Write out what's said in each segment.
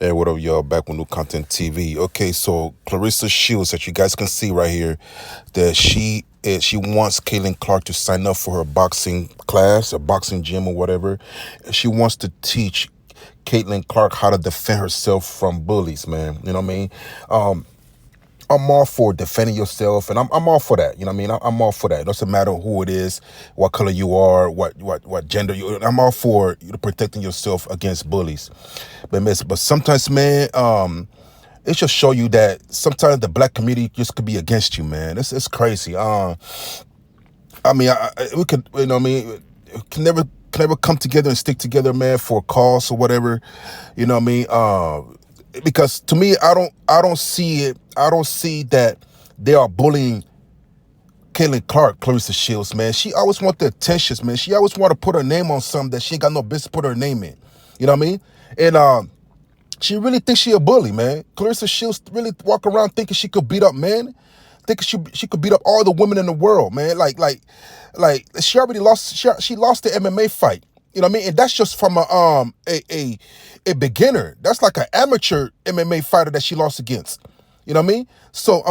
Hey, what up, y'all? Back with new content TV. Okay, so Clarissa Shields, that you guys can see right here, that she wants Caitlin Clark to sign up for her boxing class, a boxing gym or whatever. She wants to teach Caitlin Clark how to defend herself from bullies, man. You know what I mean? Um, I'm all for defending yourself, and I'm all for that. You know what I mean? I'm all for that. It doesn't matter who it is, what color you are, what gender you. I'm all for you protecting yourself against bullies. But sometimes, man, it just show you that sometimes the black community just could be against you, man. It's crazy. I mean, we could, you know, what I mean, can never come together and stick together, man, for a cause or whatever. You know what I mean? Because to me, I don't see it. I don't see that they are bullying Caitlin Clark, Clarissa Shields, man. She always want the attentions, man. She always want to put her name on something that she ain't got no business put her name in. You know what I mean? And she really thinks she a bully, man. Clarissa Shields really walk around thinking she could beat up men, thinking she could beat up all the women in the world, man. Like she already lost. She lost the MMA fight. You know what I mean? And that's just from a beginner. That's like an amateur MMA fighter that she lost against. You know what I mean? So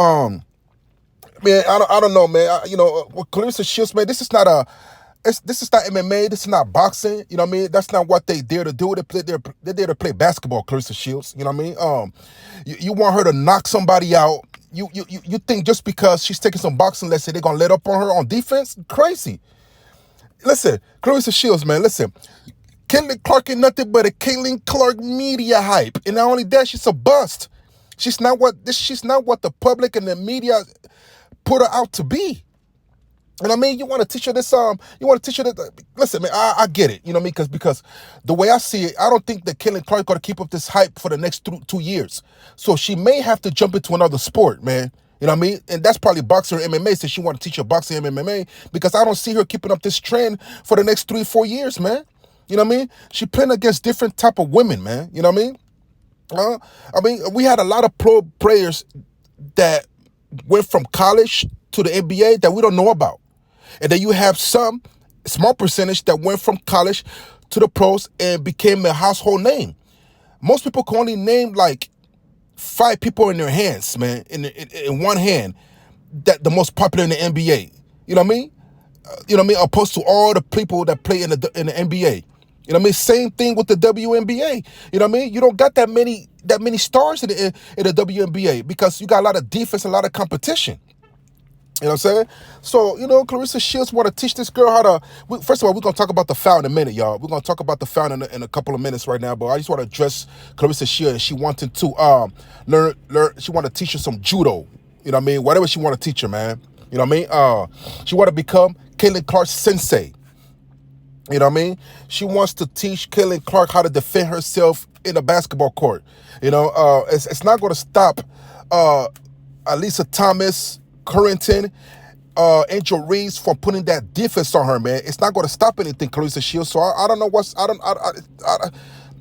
man, I don't know, man. With Clarissa Shields, man, this is not MMA. This is not boxing. You know what I mean? That's not what they dare to do. They're there to play basketball. Clarissa Shields. You know what I mean? You want her to knock somebody out. You think just because she's taking some boxing lessons, they're gonna let up on her on defense? Crazy. Listen, Clarissa Shields, man. Listen, Caitlin Clark ain't nothing but a Caitlin Clark media hype, and not only that, she's a bust. She's not what the public and the media put her out to be. And I mean, you want to teach her this, you want to teach her that, listen, man, I get it, you know what I mean? Because the way I see it, I don't think that Caitlin Clark got to keep up this hype for the next 2 years. So she may have to jump into another sport, man. You know what I mean? And that's probably boxing or MMA, since she want to teach her boxing and MMA, because I don't see her keeping up this trend for the next 3-4 years, man. You know what I mean? She playing against different type of women, man. You know what I mean? We had a lot of pro players that went from college to the NBA that we don't know about. And then you have some small percentage that went from college to the pros and became a household name. Most people can only name like 5 people in their hands, man, in one hand, that the most popular in the NBA. You know what I mean? You know what I mean? Opposed to all the people that play in the NBA. You know what I mean? Same thing with the WNBA. You know what I mean? You don't got that many stars in the WNBA because you got a lot of defense, a lot of competition. You know what I'm saying? So, Clarissa Shields want to teach this girl how to. First of all, we're going to talk about the foul in a minute, y'all. We're going to talk about the foul in a couple of minutes right now, but I just want to address Clarissa Shields. She wanted to learn. She want to teach her some judo. You know what I mean? Whatever she want to teach her, man. You know what I mean? She want to become Caitlin Clark's sensei. You know what I mean? She wants to teach Caitlin Clark how to defend herself in a basketball court. It's not going to stop Alisa Thomas, Currington, Angel Reese from putting that defense on her, man. It's not going to stop anything, Clarissa Shields. So I don't know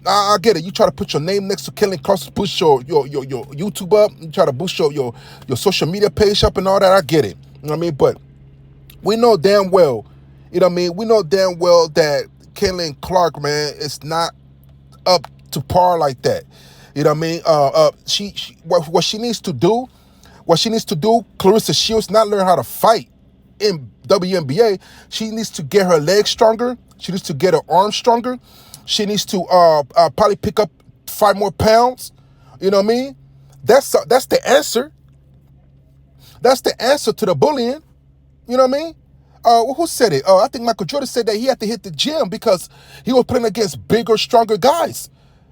I get it. You try to put your name next to Caitlin Clark, boost your YouTube up. You try to boost your social media page up and all that. I get it. You know what I mean? But we know damn well, you know what I mean? We know damn well that Caitlin Clark, man, is not up to par like that. You know what I mean? What she needs to do, Clarissa Shields, not learn how to fight in WNBA. She needs to get her legs stronger. She needs to get her arms stronger. She needs to probably pick up 5 more pounds. You know what I mean? That's the answer. That's the answer to the bullying. You know what I mean? Who said it? I think Michael Jordan said that he had to hit the gym because he was playing against bigger, stronger guys.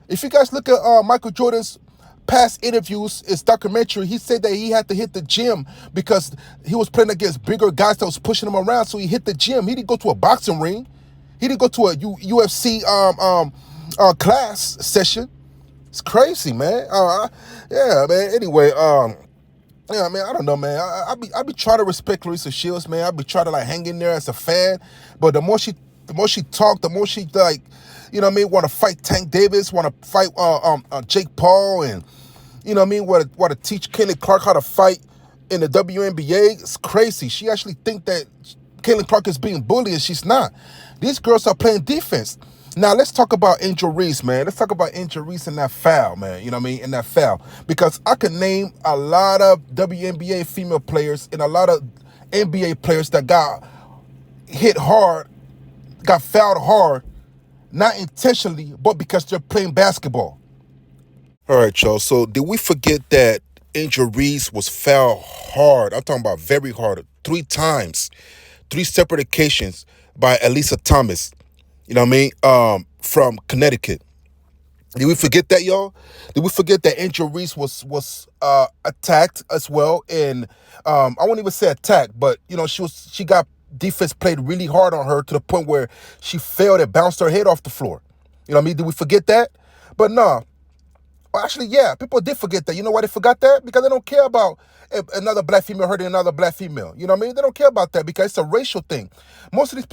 If you guys look at Michael Jordan's past interviews, his documentary, he said that he had to hit the gym because he was playing against bigger guys that was pushing him around, so he hit the gym. He didn't go to a boxing ring. He didn't go to a UFC class session. It's crazy, man. Yeah, man. Anyway, yeah, man, I don't know, man. I be trying to respect Clarissa Shields, man. I be trying to like hang in there as a fan, but the more she talk, the more she like, you know what I mean, want to fight Tank Davis, want to fight Jake Paul, and you know what I mean, want to teach Caitlin Clark how to fight in the WNBA. It's crazy. She actually think that Caitlin Clark is being bullied, and she's not. These girls are playing defense. Now let's talk about Angel Reese, man. Let's talk about Angel Reese and that foul, man. You know what I mean? In that foul. Because I could name a lot of WNBA female players and a lot of NBA players that got hit hard, got fouled hard, not intentionally, but because they're playing basketball. All right, y'all. So did we forget that Angel Reese was fouled hard? I'm talking about very hard, 3 times, 3 separate occasions by Elisa Thomas. You know what I mean? From Connecticut. Did we forget that, y'all? Did we forget that Angel Reese was attacked as well? And I won't even say attacked, but you know she got defense played really hard on her to the point where she failed and bounced her head off the floor. You know what I mean? Did we forget that? But no. Well, actually, yeah, people did forget that. You know why they forgot that? Because they don't care about another black female hurting another black female. You know what I mean? They don't care about that because it's a racial thing. Most of these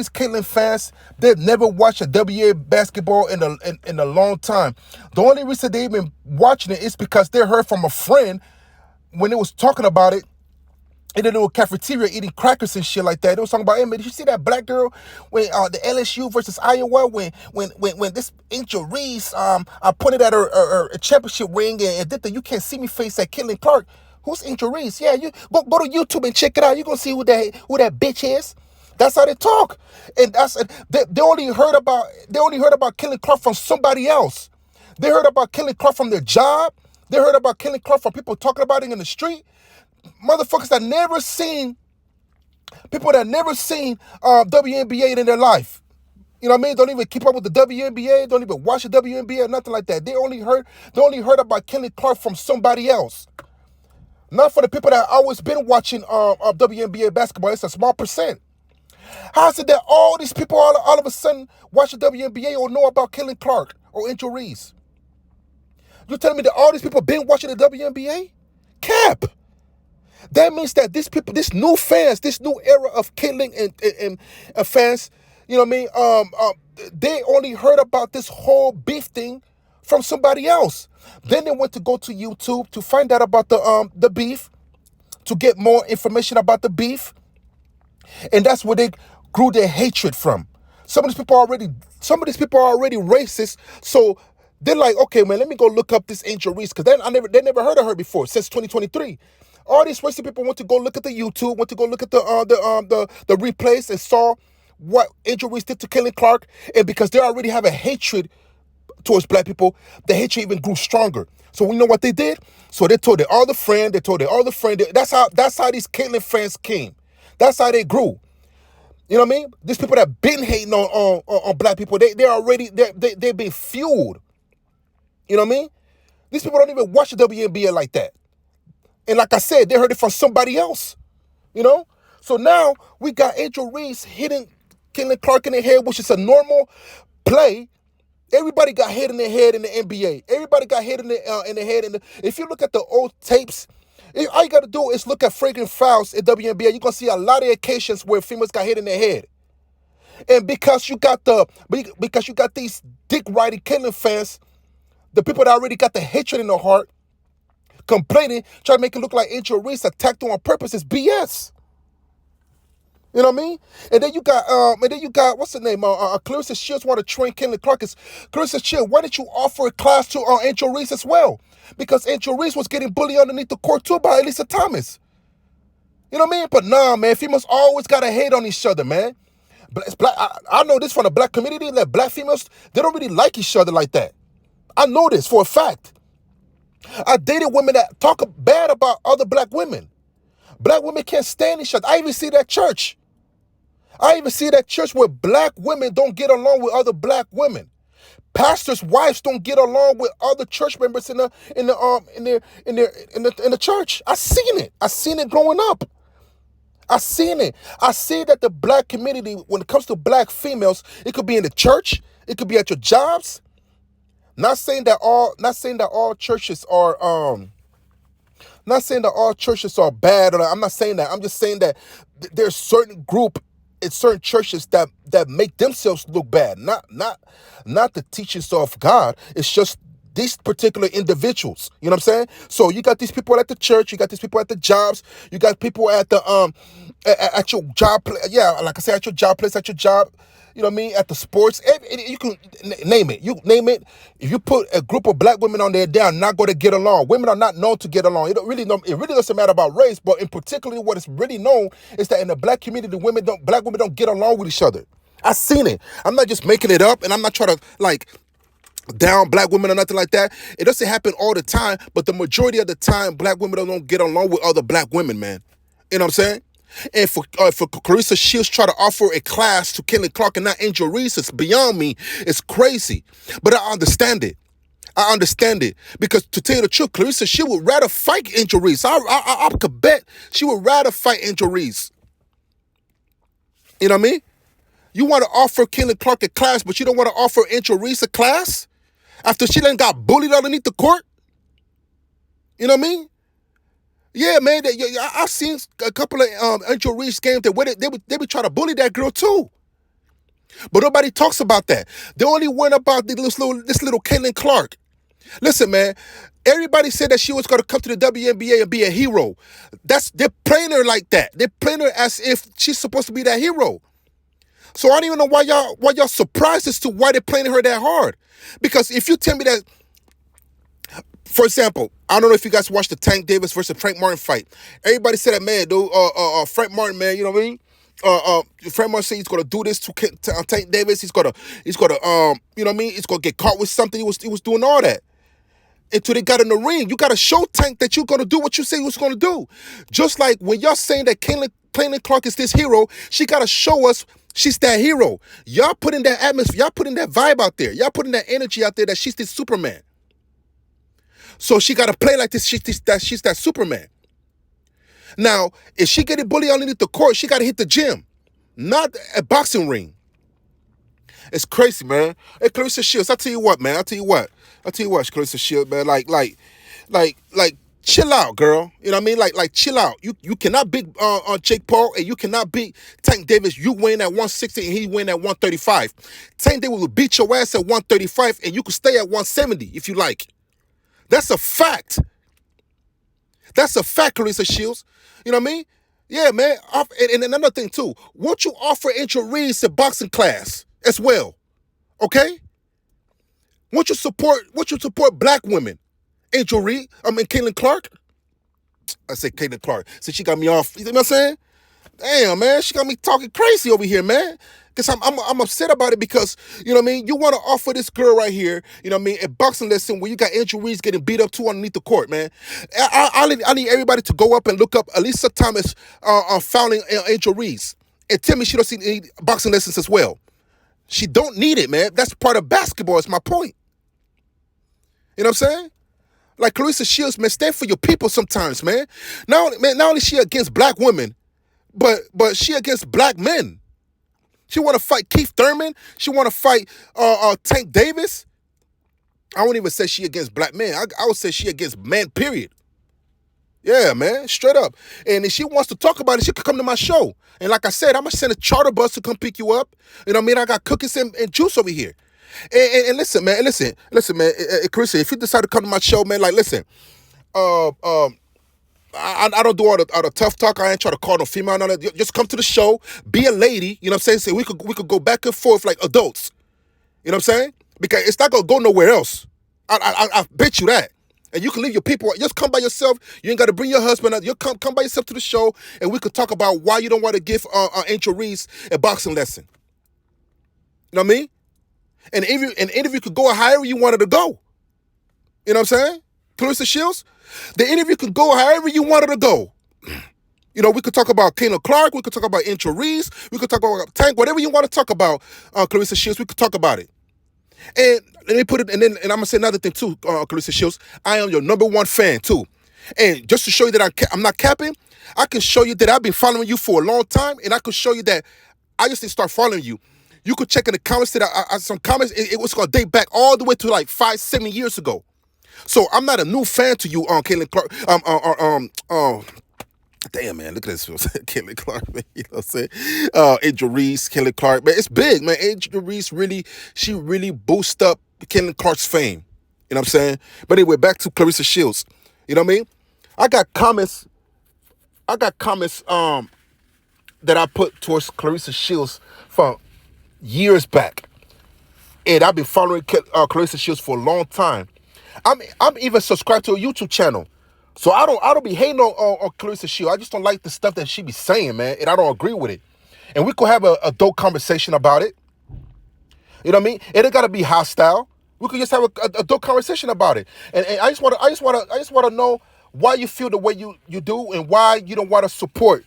Caitlyn fans, they've never watched a WNBA basketball in a long time. The only reason they've been watching it is because they heard from a friend when they was talking about it in the little cafeteria eating crackers and shit like that. They was talking about, hey man, did you see that black girl when the LSU versus Iowa when this Angel Reese I pointed at her championship ring and did the "you can't see me" face at Caitlin Clark. Who's Angel Reese? Yeah, you go to YouTube and check it out. You gonna see who that bitch is. That's how they talk, and they only heard about Caitlin Clark from somebody else. They heard about Caitlin Clark from their job. They heard about Caitlin Clark from people talking about it in the street. Motherfuckers that never seen WNBA in their life. You know what I mean? Don't even keep up with the WNBA. Don't even watch the WNBA or nothing like that. They only heard about Kelly Clark from somebody else. Not for the people that always been watching WNBA basketball. It's a small percent. How is it that all these people all of a sudden watch the WNBA or know about Kelly Clark or Angel Reese? You telling me that all these people been watching the WNBA? Cap. That means that these people, this new era of Caitlyn and fans, you know what I mean? They only heard about this whole beef thing from somebody else. Then they went to go to YouTube to find out about the beef, to get more information about the beef, and that's where they grew their hatred from. Some of these people are already racist, so they're like, okay, man, let me go look up this Angel Reese, because they never heard of her before since 2023. All these racist people went to go look at the YouTube, went to go look at the replays and saw what Angel Reese did to Kelly Clark, and because they already have a hatred towards black people, the hatred even grew stronger. So we know what they did. So they told their other friend. That's how these Caitlyn fans came. That's how they grew. You know what I mean? These people that been hating on black people, they've been fueled. You know what I mean? These people don't even watch the WNBA like that. And like I said, they heard it from somebody else, you know? So now we got Angel Reese hitting Caitlin Clark in the head, which is a normal play. Everybody got hit in the head in the NBA. Everybody got hit in the head. If you look at the old tapes, all you got to do is look at flagrant fouls in WNBA. You're going to see a lot of occasions where females got hit in the head. And because you got these dick-riding Caitlin fans, the people that already got the hatred in their heart, complaining, trying to make it look like Angel Reese attacked them on purpose is BS. You know what I mean? And then you got what's the name? Clarissa Shields want to train Caitlin Clark. Clarissa Shields, why didn't you offer a class to Angel Reese as well? Because Angel Reese was getting bullied underneath the court too by Elisa Thomas. You know what I mean? But nah, man, females always gotta hate on each other, man. I know this from the black community, that black females, they don't really like each other like that. I know this for a fact. I dated women that talk bad about other black women. Black women can't stand each other. I even see that church. Where black women don't get along with other black women. Pastors' wives don't get along with other church members in the church. I seen it. I seen it growing up. I seen it. I see that the black community, when it comes to black females, it could be in the church, it could be at your jobs. Not saying that all churches are bad. I'm not saying that. I'm just saying that there's certain group in certain churches that make themselves look bad. Not the teachings of God. It's just these particular individuals. You know what I'm saying? So you got these people at the church, you got these people at the jobs, you got people at the at your job. Yeah, like I said, at your job place, at your job. you know what I mean, at the sports. You can name it. You name it. If you put a group of black women on there, they are not going to get along. Women are not known to get along. It really doesn't matter about race, but in particular, what is really known is that in the black community, black women don't get along with each other. I've seen it. I'm not just making it up, and I'm not trying to like down black women or nothing like that. It doesn't happen all the time, but the majority of the time, black women don't get along with other black women, man. You know what I'm saying? And for Clarissa Shields try to offer a class to Kelly Clark and not Angel Reese, it's beyond me. It's crazy. But I understand it. I understand it. Because to tell you the truth, Clarissa, she would rather fight Angel Reese. I could bet she would rather fight Angel Reese. You know what I mean? You want to offer Kelly Clark a class, but you don't want to offer Angel Reese a class? After she then got bullied underneath the court? You know what I mean? Yeah, man. I've seen a couple of Angel Reese games that they would try to bully that girl too. But nobody talks about that. They only went about this little Caitlin Clark. Listen, man. Everybody said that she was going to come to the WNBA and be a hero. They're playing her like that. They're playing her as if she's supposed to be that hero. So I don't even know why y'all surprised as to why they're playing her that hard. Because if you tell me that, for example, I don't know if you guys watched the Tank Davis versus Frank Martin fight. Everybody said that, man, dude, Frank Martin, man, you know what I mean? Frank Martin said he's gonna do this to Tank Davis. He's gonna, you know what I mean? He's gonna get caught with something. He was doing all that until they got in the ring. You gotta show Tank that you're gonna do what you say you was gonna do. Just like when y'all saying that Caitlin Clark is this hero, she gotta show us she's that hero. Y'all putting that atmosphere, y'all putting that vibe out there. Y'all putting that energy out there that she's this Superman. So she got to play like this. She's that Superman. Now, if she getting bullied underneath the court, she got to hit the gym, not a boxing ring. It's crazy, man. Hey, Clarissa Shields, I tell you what, man. Clarissa Shields, man. Like, chill out, girl. You know what I mean? Like, chill out. You cannot beat Jake Paul, and you cannot beat Tank Davis. You win at 160, and he win at 135. Tank Davis will beat your ass at 135, and you can stay at 170 if you like. That's a fact. That's a fact, Clarissa Shields. You know what I mean? Yeah, man. And another thing, too. Won't you offer Angel Reese a boxing class as well? Okay? Won't you support black women? Angel Reese, Caitlin Clark. I say Caitlin Clark. So she got me off. You know what I'm saying? Damn, man. She got me talking crazy over here, man. Because I'm upset about it because, you know what I mean, you want to offer this girl right here, you know what I mean, a boxing lesson where you got Angel Reese getting beat up too underneath the court, man. I need everybody to go up and look up Elisa Thomas fouling Angel Reese and tell me she don't need boxing lessons as well. She don't need it, man. That's part of basketball, is my point. You know what I'm saying? Like Clarissa Shields, man, stand for your people sometimes, man. Not only she against black women, but she against black men. She want to fight Keith Thurman. She want to fight Tank Davis. I won't even say she against black men. I would say she against men, period. Yeah, man, straight up. And if she wants to talk about it, she could come to my show. And like I said, I'm going to send a charter bus to come pick you up. You know what I mean? I got cookies and juice over here. And listen, man, Clarissa, if you decide to come to my show, man, like, listen, I don't do all the tough talk. I ain't trying to call no female. No, just come to the show, be a lady. You know what I'm saying? So we could go back and forth like adults. You know what I'm saying? Because it's not gonna go nowhere else. I bet you that. And you can leave your people. Just come by yourself. You ain't got to bring your husband. You come by yourself to the show, and we could talk about why you don't want to give Angel Reese a boxing lesson. You know what I mean? And an interview could go however you wanted to go. You know what I'm saying? Clarissa Shields? The interview could go however you wanted to go. You know, we could talk about Caitlin Clark. We could talk about Angel Reese. We could talk about Tank. Whatever you want to talk about, Clarissa Shields, we could talk about it. And let me put it, and I'm going to say another thing too, Clarissa Shields. I am your number one fan too. And just to show you that I'm not capping, I can show you that I've been following you for a long time, and I can show you that I just didn't start following you. You could check in the comments that some comments, it was going to date back all the way to like 5-7 years ago. So I'm not a new fan to you, Caitlin Clark. Damn, man, look at this. Caitlin Clark, man. You know what I'm saying? Angel Reese, Caitlin Clark, man. It's big, man. Angel Reese she really boosted up Caitlin Clark's fame. You know what I'm saying? But anyway, back to Clarissa Shields. You know what I mean? I got comments that I put towards Clarissa Shields from years back. And I've been following Clarissa Shields for a long time. I'm even subscribed to a YouTube channel. So I don't be hating on Clarissa Shields. I just don't like the stuff that she be saying, man, and I don't agree with it. And we could have a dope conversation about it. You know what I mean? It ain't gotta be hostile. We could just have a dope conversation about it. And I just wanna know why you feel the way you do and why you don't want to support,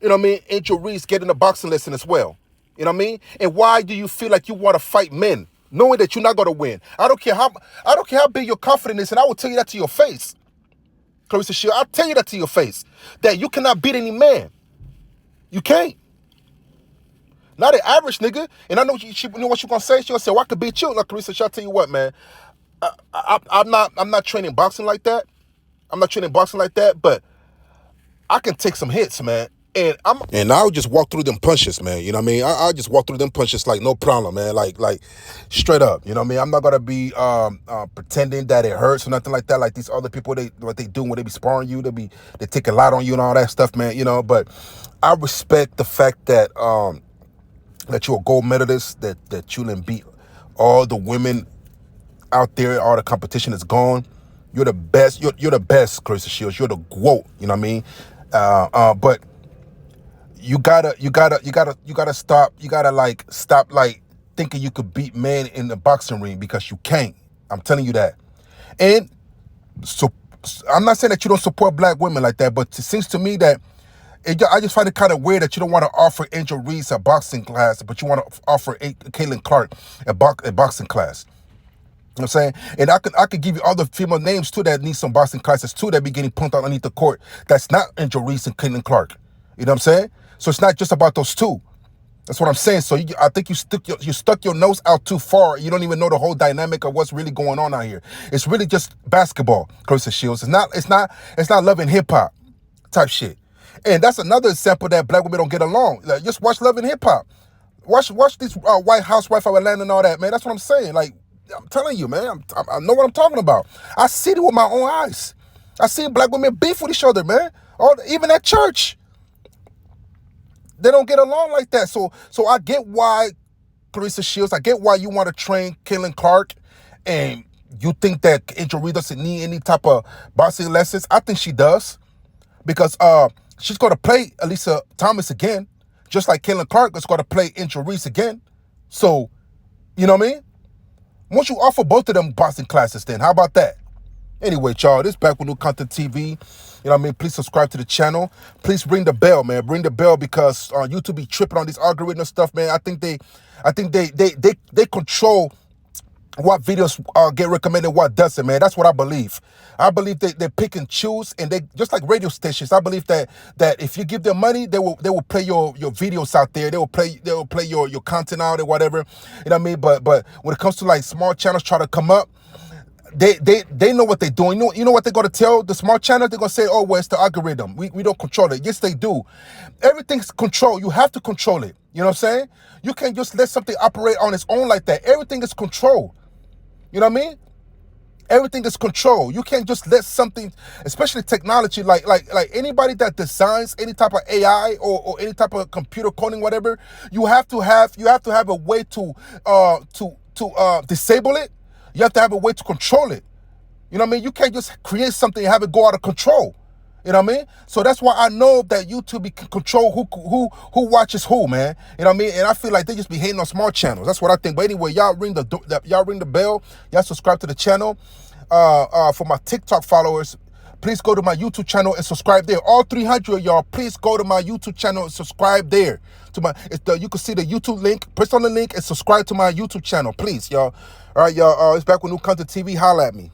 you know what I mean, Angel Reese getting a boxing lesson as well. You know what I mean? And why do you feel like you want to fight men, knowing that you're not gonna win? I don't care how big your confidence is, and I will tell you that to your face. Clarissa Shields, I'll tell you that to your face. That you cannot beat any man. You can't. Not an average nigga. And I know she know what she's gonna say. She's gonna say, well, I could beat you. Like, Clarissa, I'll tell you what, man. I'm not training boxing like that. I'm not training boxing like that, but I can take some hits, man. And I'll just walk through them punches, man. You know what I mean? I'll just walk through them punches like no problem, man. Like straight up. You know what I mean? I'm not gonna be pretending that it hurts or nothing like that. Like these other people, what they do when they be sparring you, they take a lot on you and all that stuff, man. You know, but I respect the fact that that you're a gold medalist, that you didn't beat all the women out there, all the competition is gone. You're the best. You're the best, Clarissa Shields. You're the GOAT. You know what I mean? But you gotta stop. You gotta stop thinking you could beat men in the boxing ring, because you can't. I'm telling you that. And so I'm not saying that you don't support black women like that, but it seems to me that I just find it kind of weird that you don't want to offer Angel Reese a boxing class, but you want to offer Caitlin Clark a boxing class. You know what I'm saying? And I could give you other female names too that need some boxing classes too, that be getting pumped out underneath the court. That's not Angel Reese and Caitlin Clark. You know what I'm saying? So it's not just about those two. That's what I'm saying. So I think you stuck your nose out too far. You don't even know the whole dynamic of what's really going on out here. It's really just basketball, Clarissa Shields. It's not Love and Hip Hop type shit. And that's another example that black women don't get along. Like, just watch Love and Hip Hop. Watch these White Housewife of Atlanta and all that, man. That's what I'm saying. Like, I'm telling you, man. I know what I'm talking about. I see it with my own eyes. I see black women beef with each other, man. Even at church. They don't get along like that. So I get why, Clarissa Shields, I get why you want to train Caitlin Clark, and you think that Angel Reese doesn't need any type of boxing lessons. I think she does, because she's going to play Elisa Thomas again, just like Caitlin Clark is going to play Angel Reese again. So, you know what I mean? Once you offer both of them boxing classes, then how about that? Anyway, y'all, this is Back with New Content TV. You know what I mean? Please subscribe to the channel. Please ring the bell, man. Ring the bell, because YouTube be tripping on this algorithm stuff, man. I think they control what videos get recommended, what doesn't, man. That's what I believe. I believe they pick and choose, and they just like radio stations. I believe that if you give them money, they will play your videos out there. They will play your content out or whatever. You know what I mean? But when it comes to like small channels try to come up, they know what they're doing. You know what they're gonna tell the small channel? They're gonna say, oh, well, it's the algorithm. We don't control it. Yes, they do. Everything's controlled. You have to control it. You know what I'm saying? You can't just let something operate on its own like that. Everything is controlled. You know what I mean? Everything is controlled. You can't just let something, especially technology, like anybody that designs any type of AI or any type of computer coding, whatever. You have to have a way to disable it. You have to have a way to control it. You know what I mean? You can't just create something and have it go out of control. You know what I mean? So that's why I know that YouTube can control who watches who, man. You know what I mean? And I feel like they just be hating on small channels. That's what I think. But anyway, y'all ring the bell. Y'all subscribe to the channel. For my TikTok followers, please go to my YouTube channel and subscribe there. All 300 of y'all, please go to my YouTube channel and subscribe there. You can see the YouTube link. Press on the link and subscribe to my YouTube channel, please, y'all. All right, y'all. It's Back with New Content TV. Holla at me.